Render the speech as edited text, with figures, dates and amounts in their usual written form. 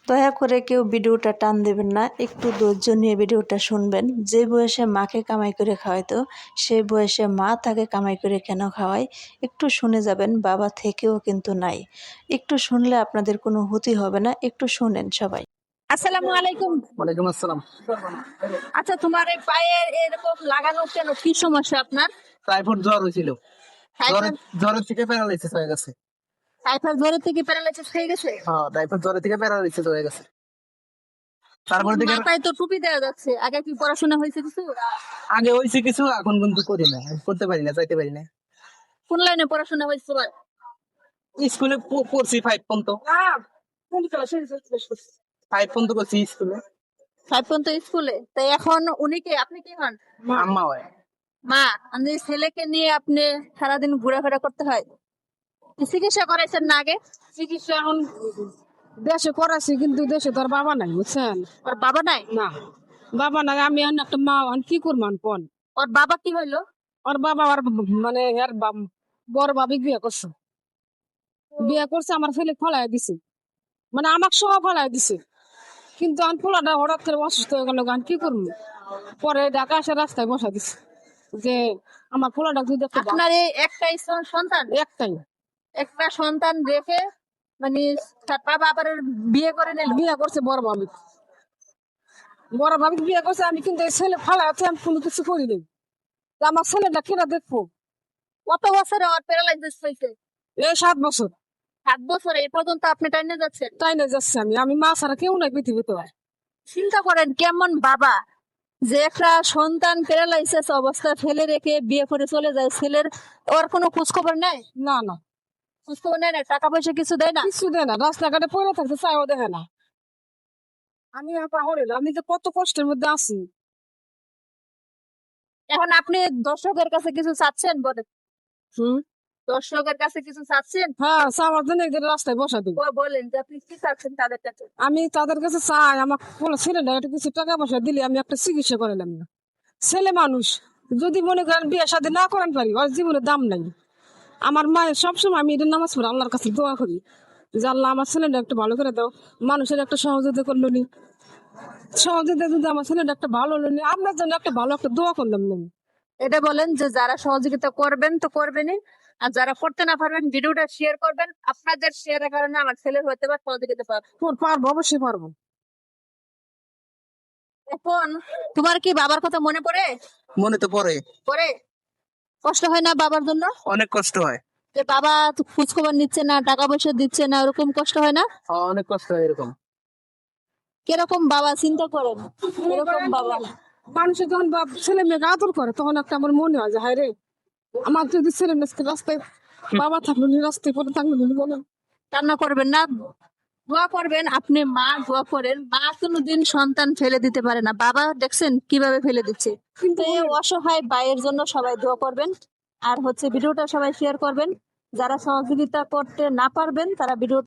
দয়া করে কেউ ভিডিওটা টান দেবেন না, একটু ধৈর্য নিয়ে ভিডিওটা শুনবেন। যে বয়সে মাকে কামাই করে খাওয়াইতো সেই বয়সে মা তাকে কামাই করে কেন খাওয়ায় একটু শুনে যাবেন। বাবা থেকেও কিন্তু নাই, একটু শুনলে আপনাদের কোনো ক্ষতি হবে না, একটু শোনেন সবাই। আসসালামু আলাইকুম। ওয়ালাইকুম আসসালাম। আচ্ছা, তোমার এই পায়ে এরকম লাগানো কেন? কি সমস্যা আপনার? টাইফয়েড জ্বর হয়েছিল, জ্বরের থেকে প্যারালাইসিস হয়ে গেছে। টাইফয়েড জ্বর থেকে প্যারালাইসিস হয়ে গেছে? হ্যাঁ, টাইফয়েড জ্বরের থেকে প্যারালাইসিস হয়ে গেছে। তারপরে থেকে মাথায় তো টুপি দেওয়া যাচ্ছে। আগে কি পড়াশোনা হয়েছে কিছু? আগে হয়েছে কিছু, এখন কিন্তু করি না, করতে পারি না, যাইতে পারি না। কোন লাইনে পড়াশোনা হয়েছে তোমার? স্কুলে পড়ছি 5 পর্যন্ত। 5 পর্যন্ত করছি স্কুলে। 5 পর্যন্ত স্কুলে। তাই এখন উনি কে, আপনি কি হন? আম্মা হয়। মা। আমি ছেলেকে নিয়ে আপনি সারাদিন ঘোরাফেরা করতে হয়। চিকিৎসা করাইছেন না আগে? চিকিৎসা এখন দেশে করাছি, কিন্তু দেশে তো আর বাবা নাই, বুঝছেন? ওর বাবা নাই? না, বাবা নাই। আমি এখন একটা মা, এখন কি করমান কোন? ওর বাবা কি হইলো? ওর বাবা আর মানে এর বড় ভাবি বিয়ে করছে, আমার ছেলে ফলাই দিছে, মানে আমাকে সহ ফলাই দিছে। কিন্তু আমি পোলাটা হঠাৎ করে অসুস্থ হয়ে গেল, গান কি করবো? পরে ঢাকা এসে রাস্তায় বসা দিছে যে আমার পোলাটা যদি একটু আপনার এই একটাই সন্তান? একটাই একটা সন্তান রেখে মানে তার বাবা আবার বিয়ে করে নিল? বিয়ে করছে বড় ভাবি বিয়ে করছে। আমি কিন্তু এই ছেলে ফালাই আছে, আমি কোনো কিছু করিনি। আমার ছেলেটা কেনা দেখবো। কত বছরে ওর প্যারালাইসিস হয়েছে? এই 7 বছর 7 বছরে এ পর্যন্ত আপনি টাইনে যাচ্ছেন? তাই না যাচ্ছে। আমি মা ছাড়া কেউ নাই পৃথিবীতে। চিন্তা করেন কেমন বাবা, যে একটা সন্তান প্যারালাইসিস অবস্থায় ফেলে রেখে বিয়ে করে চলে যায়। ছেলের ওর কোনো খোঁজ খবর নেই? না না, খোঁজ খবর নেয় না? টাকা পয়সা কিছু দেয় না? কিছু দেয় না, রাস্তাঘাটে পড়ে থাকতে চাইও দেখে না। আমি আমি যে কত কষ্টের মধ্যে আছি। এখন আপনি দর্শকের কাছে কিছু চাচ্ছেন? বলেন, হম, দর্শকের কাছে কিছু চাচ্ছেন? হ্যাঁ, চাওয়ার জন্য এদের রাস্তায় বসা দিই। বলেন যে আপনি কি চাচ্ছেন তাদের কাছে। আমি তাদের কাছে চাই, আমার কোনো ছেলেটা একটু কিছু টাকা পয়সা দিলে আমি একটা চিকিৎসা করালাম না। ছেলে মানুষ, যদি মনে করেন বিয়ে শাদী না করেন পারি, ওর জীবনের দাম নাই। আমার মায়ের সবসময় আমি এটার নামাজ পড়ি, আল্লাহর কাছে দোয়া করি যে আল্লাহ আমার ছেলেটা একটু ভালো করে দাও। মানুষের একটা সহযোগিতা করলো নি, সহযোগিতা যদি আমার ছেলেটা একটা ভালো হলো নি, আপনার জন্য একটা ভালো একটা দোয়া করলাম না। এটা বলেন যে যারা সহযোগিতা করবেন তো করবেনই, আর যারা করতে না পারবেন ভিডিওটা শেয়ার করবেন। আপনাদের শেয়ারের কারণে আমার ছেলের হতে পারে সহযোগিতা পাবে। পারবো, অবশ্যই পারবো। এখন তোমার কি বাবার কথা মনে পড়ে? মনে তো পড়ে, পড়ে? কষ্ট হয় না বাবার জন্য? অনেক কষ্ট হয়। যে বাবা তো খোঁজ খবর নিচ্ছে না, টাকা পয়সা দিচ্ছে না, ওরকম কষ্ট হয় না? অনেক কষ্ট হয় এরকম। কিরকম বাবা চিন্তা করেন, এরকম বাবা। মানুষের যখন ছেলে মেয়েকে আদর করে, তখন একটা আমার মনে হয় যে হায় রে, আমার যদি ছেলে মেয়েকে রাস্তায় বাবা থাকলো নি, রাস্তায় পরে থাকলো নি, বলেন। কান্না করবেন না, দোয়া করবেন। আপনি মা, দোয়া করেন। মা কোনোদিন সন্তান ফেলে দিতে পারে না। বাবা দেখছেন কিভাবে ফেলে দিচ্ছে। কিন্তু এই অসহায় ভাইয়ের জন্য সবাই দোয়া করবেন। আর হচ্ছে ভিডিওটা সবাই শেয়ার করবেন। যারা সহযোগিতা করতে না পারবেন তারা ভিডিও